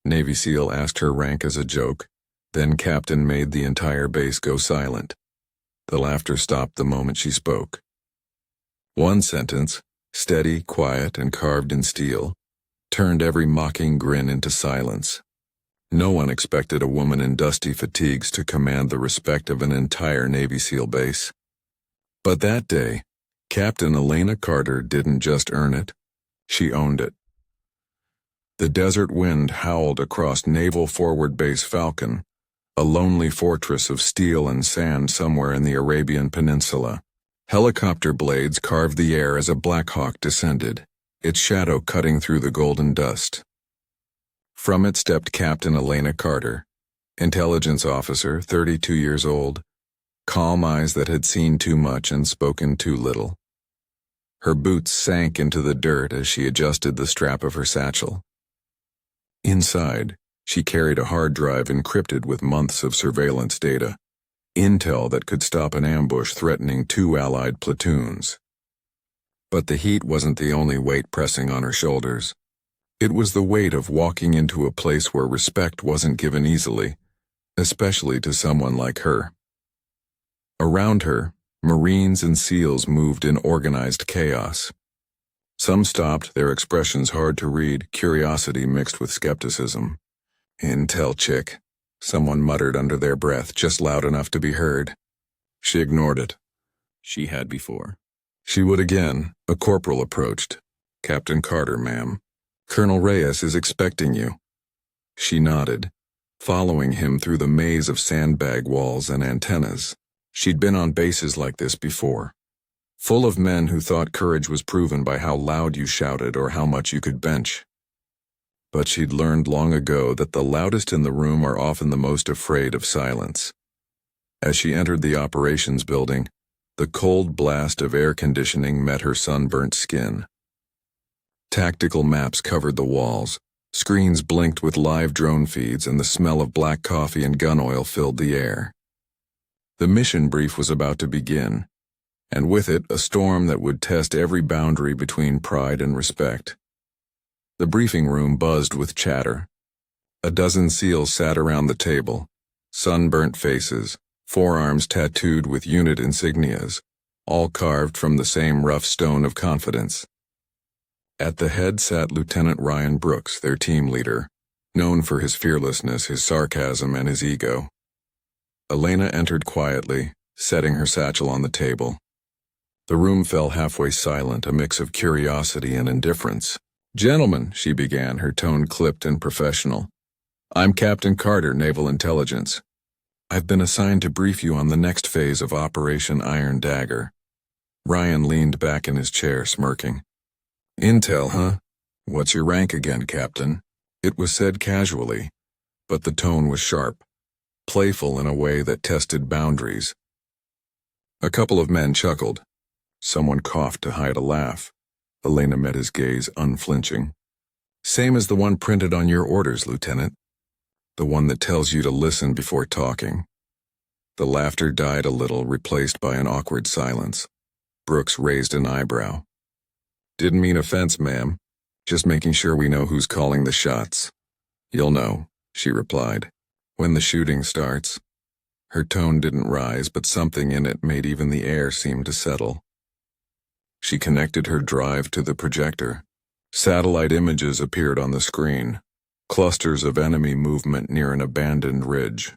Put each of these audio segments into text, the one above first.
Navy SEAL asked her rank as a joke, then Captain made the entire base go silent. The laughter stopped the moment she spoke. One sentence, steady, quiet, and carved in steel, turned every mocking grin into silence. No one expected a woman in dusty fatigues to command the respect of an entire Navy SEAL base. But that day, Captain Elena Carter didn't just earn it, she owned it. The desert wind howled across Naval Forward Base Falcon, a lonely fortress of steel and sand somewhere in the Arabian Peninsula. Helicopter blades carved the air as a Black Hawk descended, its shadow cutting through the golden dust. From it stepped Captain Elena Carter, intelligence officer, 32 years old, calm eyes that had seen too much and spoken too little. Her boots sank into the dirt as she adjusted the strap of her satchel. Inside, she carried a hard drive encrypted with months of surveillance data, intel that could stop an ambush threatening 2 Allied platoons. But the heat wasn't the only weight pressing on her shoulders. It was the weight of walking into a place where respect wasn't given easily, especially to someone like her. Around her, Marines and SEALs moved in organized chaos. Some stopped, their expressions hard to read, curiosity mixed with skepticism. "Intel chick," someone muttered under their breath, just loud enough to be heard. She ignored it. She had before. She would again. A corporal approached. "Captain Carter, ma'am. Colonel Reyes is expecting you." She nodded, following him through the maze of sandbag walls and antennas. She'd been on bases like this before, full of men who thought courage was proven by how loud you shouted or how much you could bench. But she'd learned long ago that the loudest in the room are often the most afraid of silence. As she entered the operations building, the cold blast of air conditioning met her sunburnt skin. Tactical maps covered the walls, screens blinked with live drone feeds, and the smell of black coffee and gun oil filled the air. The mission brief was about to begin, and with it a storm that would test every boundary between pride and respect. The briefing room buzzed with chatter. A dozen SEALs sat around the table, sunburnt faces, forearms tattooed with unit insignias, all carved from the same rough stone of confidence. At the head sat Lieutenant Ryan Brooks, their team leader, known for his fearlessness, his sarcasm, and his ego. Elena entered quietly, setting her satchel on the table. The room fell halfway silent, a mix of curiosity and indifference. "Gentlemen," she began, her tone clipped and professional. "I'm Captain Carter, Naval Intelligence. I've been assigned to brief you on the next phase of Operation Iron Dagger." Ryan leaned back in his chair, smirking. "Intel, huh? What's your rank again, Captain?" It was said casually, but the tone was sharp, playful in a way that tested boundaries. A couple of men chuckled. Someone coughed to hide a laugh. Elena met his gaze, unflinching. "Same as the one printed on your orders, Lieutenant. The one that tells you to listen before talking." The laughter died a little, replaced by an awkward silence. Brooks raised an eyebrow. "Didn't mean offense, ma'am. Just making sure we know who's calling the shots." "You'll know," she replied, "when the shooting starts." Her tone didn't rise, but something in it made even the air seem to settle. She connected her drive to the projector. Satellite images appeared on the screen, clusters of enemy movement near an abandoned ridge.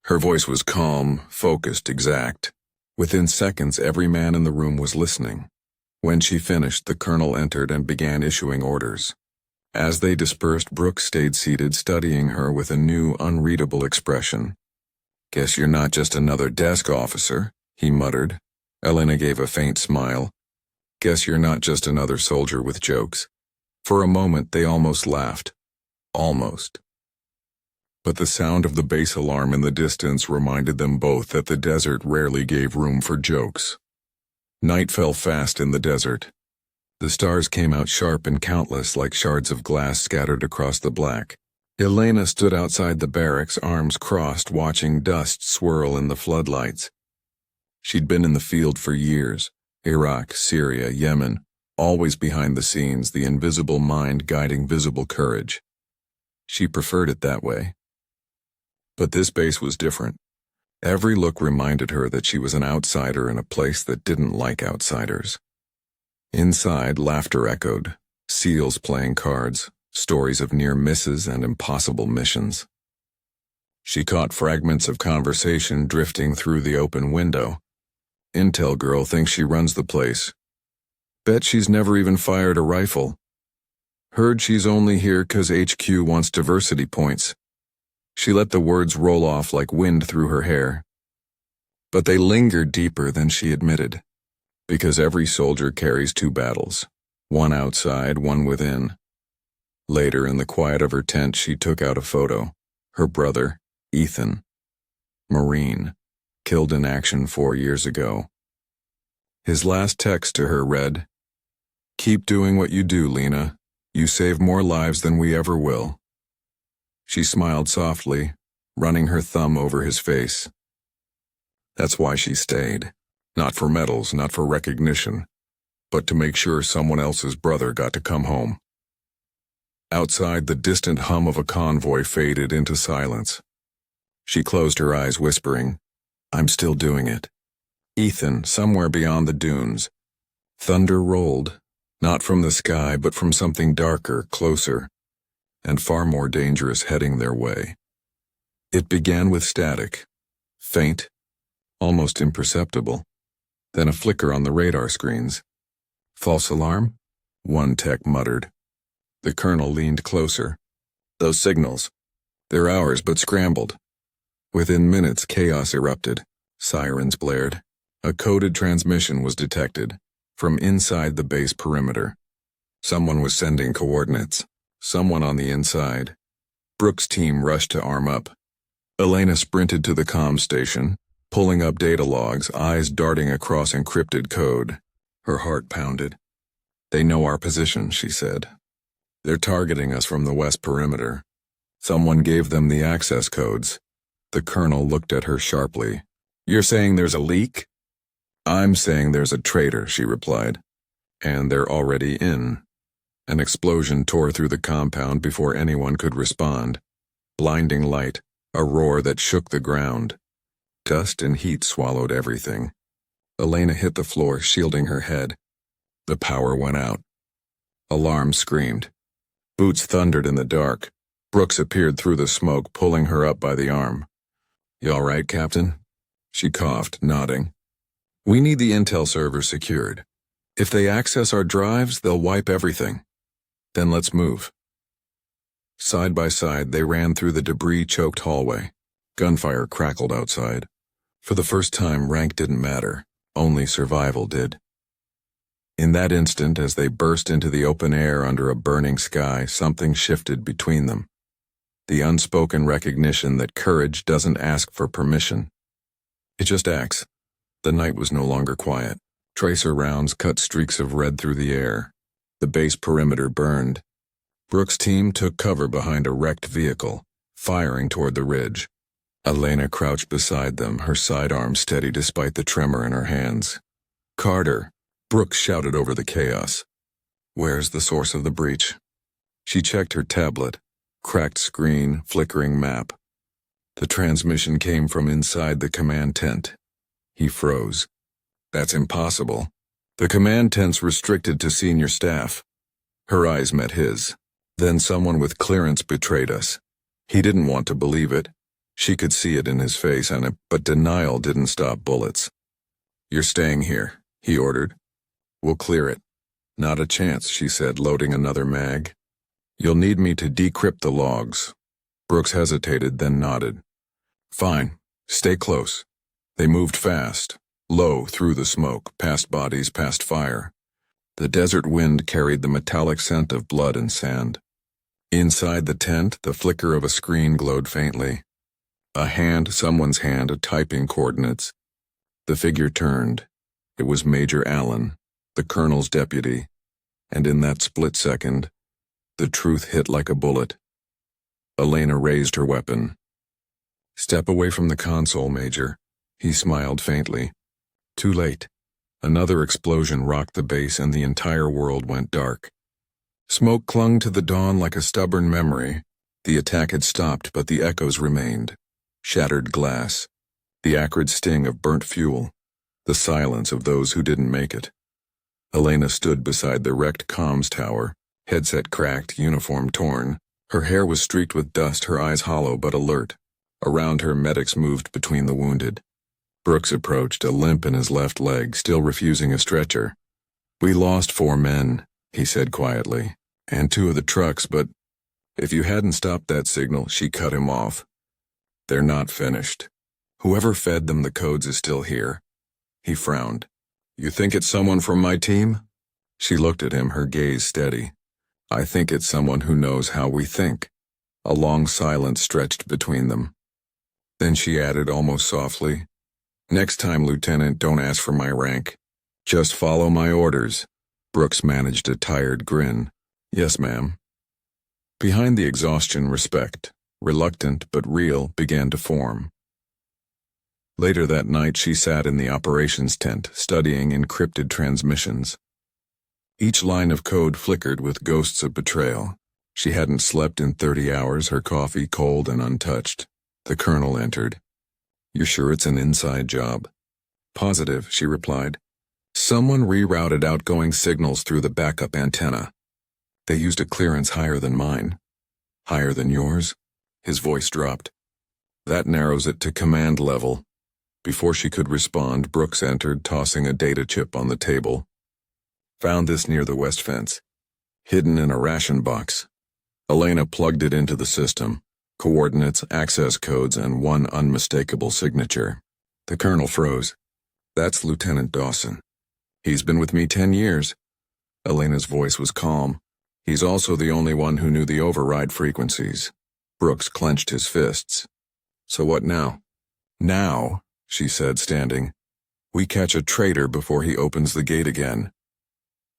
Her voice was calm, focused, exact. Within seconds, every man in the room was listening. When she finished, the colonel entered and began issuing orders. As they dispersed, Brooks stayed seated, studying her with a new, unreadable expression. "Guess you're not just another desk officer," he muttered. Elena gave a faint smile. "Guess you're not just another soldier with jokes." For a moment, they almost laughed. Almost. But the sound of the base alarm in the distance reminded them both that the desert rarely gave room for jokes. Night fell fast in the desert. The stars came out sharp and countless, like shards of glass scattered across the black. Elena stood outside the barracks, arms crossed, watching dust swirl in the floodlights. She'd been in the field for years, Iraq, Syria, Yemen, always behind the scenes, the invisible mind guiding visible courage. She preferred it that way. But this base was different. Every look reminded her that she was an outsider in a place that didn't like outsiders. Inside, laughter echoed, SEALs playing cards, stories of near misses and impossible missions. She caught fragments of conversation drifting through the open window. Intel girl thinks she runs the place. Bet she's never even fired a rifle. Heard she's only here 'cause HQ wants diversity points. She let the words roll off like wind through her hair. But they lingered deeper than she admitted, because every soldier carries two battles, one outside, one within. Later, in the quiet of her tent, she took out a photo. Her brother, Ethan, Marine, killed in action 4 years ago. His last text to her read, "Keep doing what you do, Lena. You save more lives than we ever will." She smiled softly, running her thumb over his face. That's why she stayed. Not for medals, not for recognition, but to make sure someone else's brother got to come home. Outside, the distant hum of a convoy faded into silence. She closed her eyes, whispering, "I'm still doing it." Ethan, somewhere beyond the dunes. Thunder rolled, not from the sky, but from something darker, closer, and far more dangerous heading their way. It began with static, faint, almost imperceptible, then a flicker on the radar screens. "False alarm?" one tech muttered. The colonel leaned closer. "Those signals. They're ours, but scrambled." Within minutes, chaos erupted. Sirens blared. A coded transmission was detected from inside the base perimeter. Someone was sending coordinates. Someone on the inside. Brooks' team rushed to arm up. Elena sprinted to the comm station, pulling up data logs, eyes darting across encrypted code. Her heart pounded. "They know our position," she said. "They're targeting us from the west perimeter. Someone gave them the access codes." The colonel looked at her sharply. "You're saying there's a leak?" "I'm saying there's a traitor," she replied. "And they're already in." An explosion tore through the compound before anyone could respond. Blinding light, a roar that shook the ground. Dust and heat swallowed everything. Elena hit the floor, shielding her head. The power went out. Alarms screamed. Boots thundered in the dark. Brooks appeared through the smoke, pulling her up by the arm. "You all right, Captain?" She coughed, nodding. "We need the intel server secured. If they access our drives, they'll wipe everything. Then let's move." Side by side, they ran through the debris-choked hallway. Gunfire crackled outside. For the first time, rank didn't matter. Only survival did. In that instant, as they burst into the open air under a burning sky, something shifted between them. The unspoken recognition that courage doesn't ask for permission. It just acts. The night was no longer quiet. Tracer rounds cut streaks of red through the air. The base perimeter burned. Brooks' team took cover behind a wrecked vehicle, firing toward the ridge. Elena crouched beside them, her sidearm steady despite the tremor in her hands. "Carter!" Brooks shouted over the chaos. "Where's the source of the breach?" She checked her tablet. Cracked screen, flickering map. The transmission came from inside the command tent. He froze. "That's impossible. The command tent's restricted to senior staff." Her eyes met his. "Then someone with clearance betrayed us." He didn't want to believe it. She could see it in his face, but denial didn't stop bullets. "You're staying here," he ordered. "We'll clear it." "Not a chance," she said, loading another mag. "You'll need me to decrypt the logs." Brooks hesitated, then nodded. "Fine. Stay close." They moved fast, low through the smoke, past bodies, past fire. The desert wind carried the metallic scent of blood and sand. Inside the tent, the flicker of a screen glowed faintly. A hand, someone's hand, typing coordinates. The figure turned. It was Major Allen, the colonel's deputy, and in that split second, the truth hit like a bullet. Elena raised her weapon. "Step away from the console, Major." He smiled faintly. Too late. Another explosion rocked the base and the entire world went dark. Smoke clung to the dawn like a stubborn memory, The attack had stopped, but the echoes remained. Shattered glass, the acrid sting of burnt fuel, the silence of those who didn't make it. Elena stood beside the wrecked comms tower, headset cracked, uniform torn. Her hair was streaked with dust, her eyes hollow but alert. Around her, medics moved between the wounded. Brooks approached, a limp in his left leg, still refusing a stretcher. "We lost 4 men," he said quietly, "and 2 of the trucks, but if you hadn't stopped that signal," she cut him off. "They're not finished. Whoever fed them the codes is still here." He frowned. "You think it's someone from my team?" She looked at him, her gaze steady. "I think it's someone who knows how we think." A long silence stretched between them. Then she added almost softly, "Next time, Lieutenant, don't ask for my rank. Just follow my orders." Brooks managed a tired grin. "Yes, ma'am." Behind the exhaustion, respect, reluctant but real, began to form. Later that night, she sat in the operations tent, studying encrypted transmissions. Each line of code flickered with ghosts of betrayal. She hadn't slept in 30 hours, her coffee cold and untouched. The colonel entered. "You're sure it's an inside job?" "Positive," she replied. "Someone rerouted outgoing signals through the backup antenna. They used a clearance higher than mine." "Higher than yours?" His voice dropped. "That narrows it to command level." Before she could respond, Brooks entered, tossing a data chip on the table. "Found this near the west fence, hidden in a ration box." Elena plugged it into the system. Coordinates, access codes, and one unmistakable signature. The colonel froze. "That's Lieutenant Dawson. He's been with me 10 years. Elena's voice was calm. "He's also the only one who knew the override frequencies." Brooks clenched his fists. "So what now?" "Now," she said, standing, "we catch a traitor before he opens the gate again."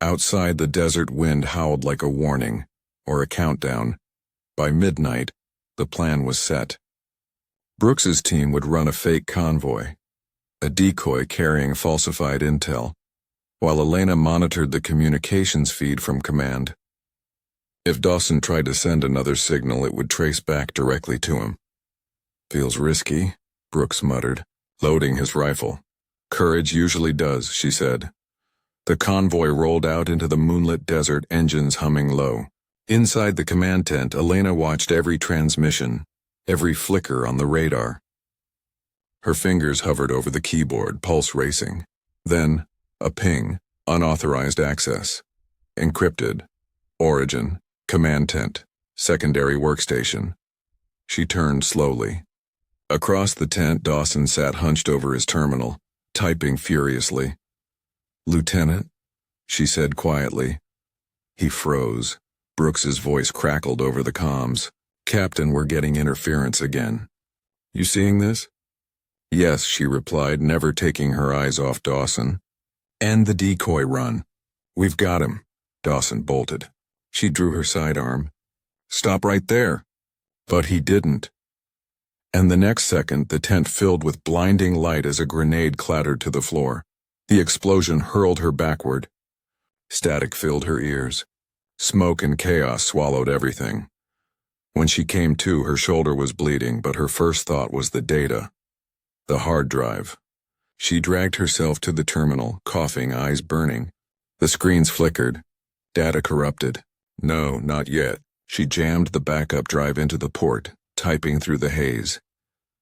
Outside, the desert wind howled like a warning, or a countdown. By midnight, the plan was set. Brooks's team would run a fake convoy, a decoy carrying falsified intel, while Elena monitored the communications feed from command. If Dawson tried to send another signal, it would trace back directly to him. "Feels risky," Brooks muttered, loading his rifle. "Courage usually does," she said. The convoy rolled out into the moonlit desert, engines humming low. Inside the command tent, Elena watched every transmission, every flicker on the radar. Her fingers hovered over the keyboard, pulse racing. Then, a ping, unauthorized access. Encrypted. Origin, command tent, secondary workstation. She turned slowly. Across the tent, Dawson sat hunched over his terminal, typing furiously. "Lieutenant," she said quietly. He froze. Brooks's voice crackled over the comms. "Captain, we're getting interference again." "You seeing this?" "Yes," she replied, never taking her eyes off Dawson. "End the decoy run." "We've got him." Dawson bolted. She drew her sidearm. "Stop right there." But he didn't. And the next second, the tent filled with blinding light as a grenade clattered to the floor. The explosion hurled her backward. Static filled her ears. Smoke and chaos swallowed everything. When she came to, her shoulder was bleeding, but her first thought was the data. The hard drive. She dragged herself to the terminal, coughing, eyes burning. The screens flickered. Data corrupted. No, not yet. She jammed the backup drive into the port, typing through the haze.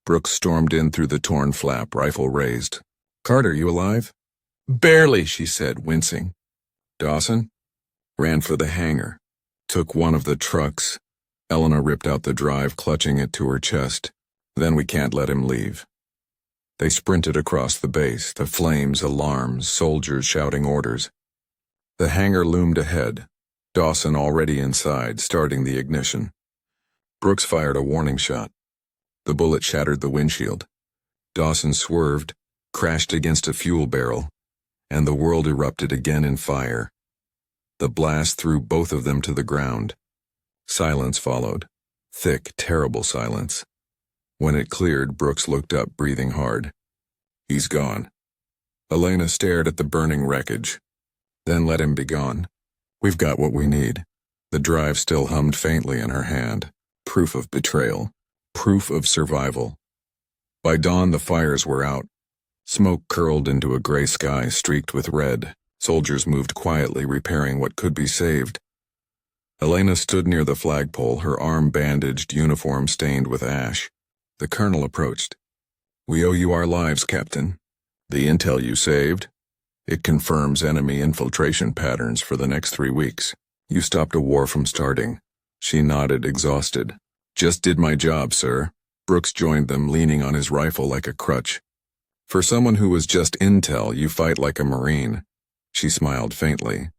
Brooks stormed in through the torn flap, rifle raised. "Carter, you alive?" "Barely," she said, wincing. "Dawson?" "Ran for the hangar. Took one of the trucks." Elena ripped out the drive, clutching it to her chest. "Then we can't let him leave." They sprinted across the base, the flames, alarms, soldiers shouting orders. The hangar loomed ahead, Dawson already inside, starting the ignition. Brooks fired a warning shot. The bullet shattered the windshield. Dawson swerved, crashed against a fuel barrel, and the world erupted again in fire. The blast threw both of them to the ground. Silence followed. Thick, terrible silence. When it cleared, Brooks looked up, breathing hard. "He's gone." Elena stared at the burning wreckage. "Then let him be gone. We've got what we need." The drive still hummed faintly in her hand. Proof of betrayal. Proof of survival. By dawn the fires were out. Smoke curled into a gray sky streaked with red. Soldiers moved quietly, repairing what could be saved. Elena stood near the flagpole, her arm bandaged, uniform stained with ash. The colonel approached. "We owe you our lives, Captain. The intel you saved, it confirms enemy infiltration patterns for the next 3 weeks. You stopped a war from starting." She nodded, exhausted. "Just did my job, sir." Brooks joined them, leaning on his rifle like a crutch. "For someone who was just intel, you fight like a Marine." She smiled faintly.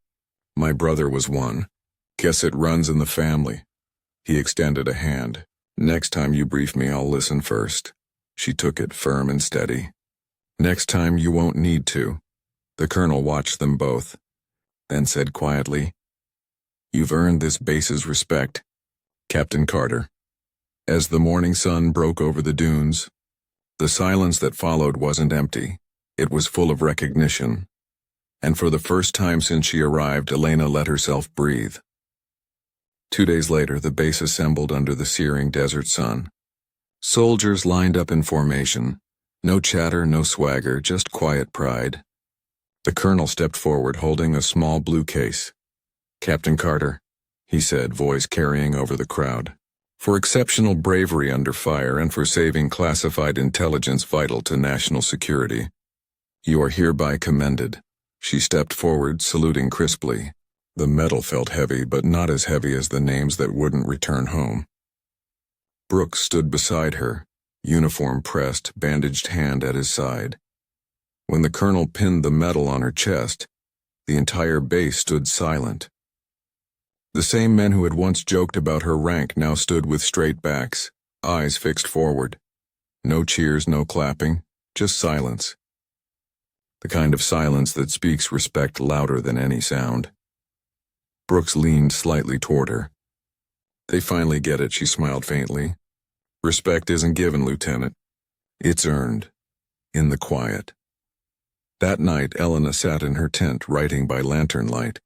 "My brother was one. Guess it runs in the family." He extended a hand. "Next time you brief me, I'll listen first." She took it, firm and steady. "Next time you won't need to." The colonel watched them both, then said quietly, "You've earned this base's respect, Captain Carter." As the morning sun broke over the dunes, the silence that followed wasn't empty. It was full of recognition. And for the first time since she arrived, Elena let herself breathe. 2 days later, the base assembled under the searing desert sun. Soldiers lined up in formation. No chatter, no swagger, just quiet pride. The colonel stepped forward, holding a small blue case. "Captain Carter," he said, voice carrying over the crowd, "for exceptional bravery under fire and for saving classified intelligence vital to national security, you are hereby commended." She stepped forward, saluting crisply. The medal felt heavy, but not as heavy as the names that wouldn't return home. Brooks stood beside her, uniform pressed, bandaged hand at his side. When the colonel pinned the medal on her chest, the entire base stood silent. The same men who had once joked about her rank now stood with straight backs, eyes fixed forward. No cheers, no clapping, just silence. The kind of silence that speaks respect louder than any sound. Brooks leaned slightly toward her. "They finally get it," she smiled faintly. "Respect isn't given, Lieutenant. It's earned. In the quiet." That night, Elena sat in her tent, writing by lantern light.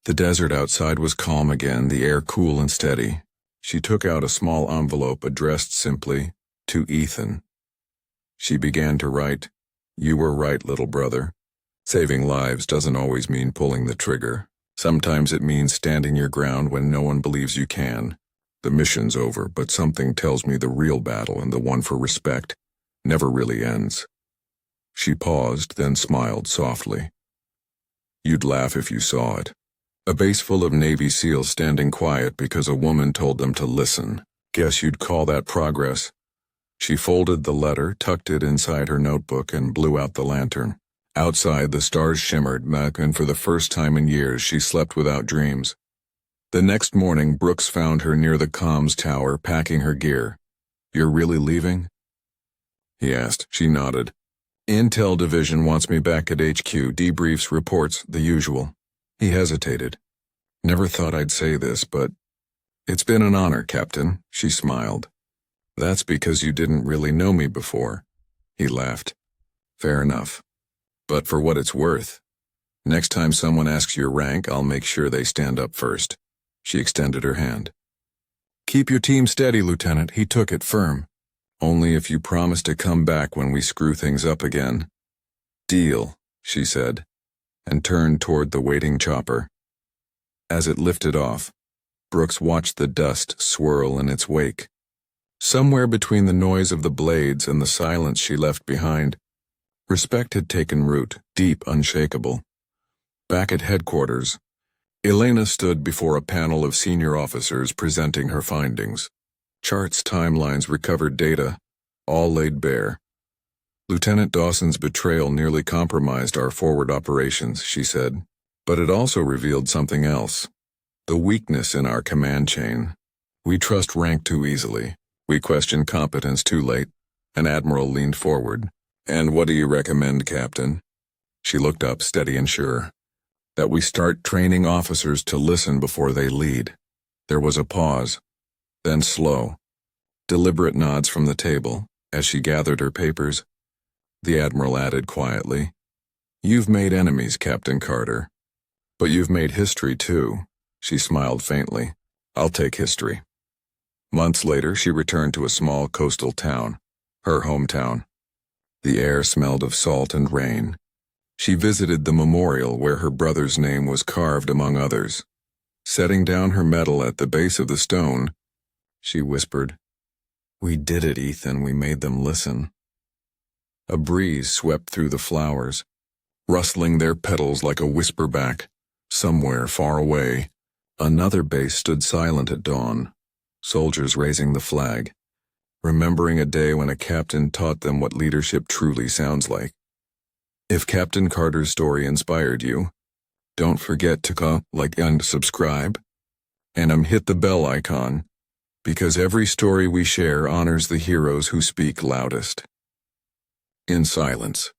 The desert outside was calm again, the air cool and steady. She took out a small envelope addressed simply, "To Ethan." She began to write, "You were right, little brother. Saving lives doesn't always mean pulling the trigger. Sometimes it means standing your ground when no one believes you can. The mission's over, but something tells me the real battle, and the one for respect, never really ends." She paused, then smiled softly. "You'd laugh if you saw it. A base full of Navy SEALs standing quiet because a woman told them to listen. Guess you'd call that progress." She folded the letter, tucked it inside her notebook, and blew out the lantern. Outside, the stars shimmered, and for the first time in years, she slept without dreams. The next morning, Brooks found her near the comms tower, packing her gear. "You're really leaving?" he asked. She nodded. "Intel Division wants me back at HQ, debriefs, reports, the usual." He hesitated. "Never thought I'd say this, but it's been an honor, Captain," she smiled. "That's because you didn't really know me before." He laughed. "Fair enough. But for what it's worth, next time someone asks your rank, I'll make sure they stand up first." She extended her hand. "Keep your team steady, Lieutenant." He took it firm. "Only if you promise to come back when we screw things up again." "Deal," she said, and turned toward the waiting chopper. As it lifted off, Brooks watched the dust swirl in its wake. Somewhere between the noise of the blades and the silence she left behind, respect had taken root, deep, unshakable. Back at headquarters, Elena stood before a panel of senior officers presenting her findings. Charts, timelines, recovered data, all laid bare. "Lieutenant Dawson's betrayal nearly compromised our forward operations," she said. "But it also revealed something else. The weakness in our command chain. We trust rank too easily. We question competence too late." An admiral leaned forward. "And what do you recommend, Captain?" She looked up, steady and sure. "That we start training officers to listen before they lead." There was a pause, then slow, deliberate nods from the table. As she gathered her papers, the admiral added quietly, "You've made enemies, Captain Carter. But you've made history too." She smiled faintly. "I'll take history." Months later, she returned to a small coastal town, her hometown. The air smelled of salt and rain. She visited the memorial where her brother's name was carved among others. Setting down her medal at the base of the stone, she whispered, "We did it, Ethan. We made them listen." A breeze swept through the flowers, rustling their petals like a whisper back. Somewhere far away, another base stood silent at dawn, soldiers raising the flag, remembering a day when a captain taught them what leadership truly sounds like. If Captain Carter's story inspired you, don't forget to like and subscribe, and hit the bell icon, because every story we share honors the heroes who speak loudest. In silence.